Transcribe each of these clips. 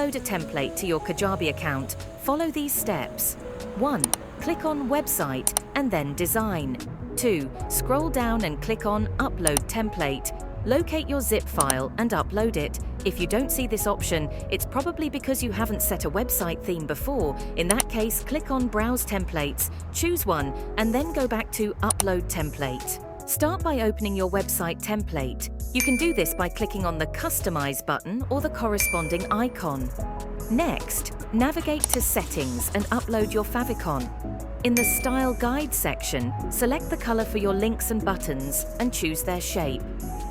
upload a template to your Kajabi account, follow these steps. 1. Click on Website and then Design. 2. Scroll down and click on Upload Template. Locate your zip file and upload it. If you don't see this option, it's probably because you haven't set a website theme before. In that case, click on Browse Templates, choose one, and then go back to Upload Template. Start by opening your website template. You can do this by clicking on the Customize button or the corresponding icon. Next, navigate to Settings and upload your favicon. In the Style Guide section, select the color for your links and buttons and choose their shape.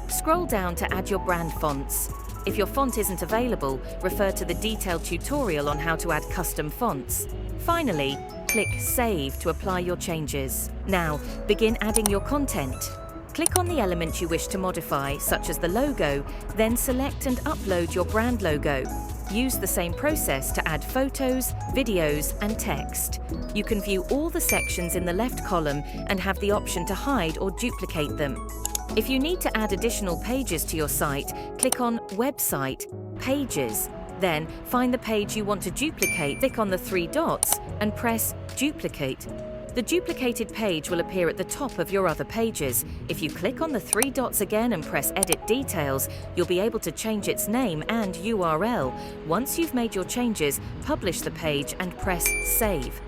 Scroll down to add your brand fonts. If your font isn't available, refer to the detailed tutorial on how to add custom fonts. Finally, click Save to apply your changes. Now, begin adding your content. Click on the element you wish to modify, such as the logo, then select and upload your brand logo. Use the same process to add photos, videos, and text. You can view all the sections in the left column and have the option to hide or duplicate them. If you need to add additional pages to your site, click on Website, Pages. Then, find the page you want to duplicate, click on the 3 dots and press Duplicate. The duplicated page will appear at the top of your other pages. If you click on the 3 dots again and press Edit Details, you'll be able to change its name and URL. Once you've made your changes, publish the page and press Save.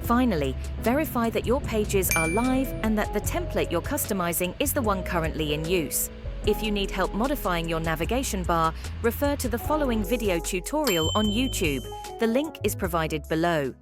Finally, verify that your pages are live and that the template you're customizing is the one currently in use. If you need help modifying your navigation bar, refer to the following video tutorial on YouTube. The link is provided below.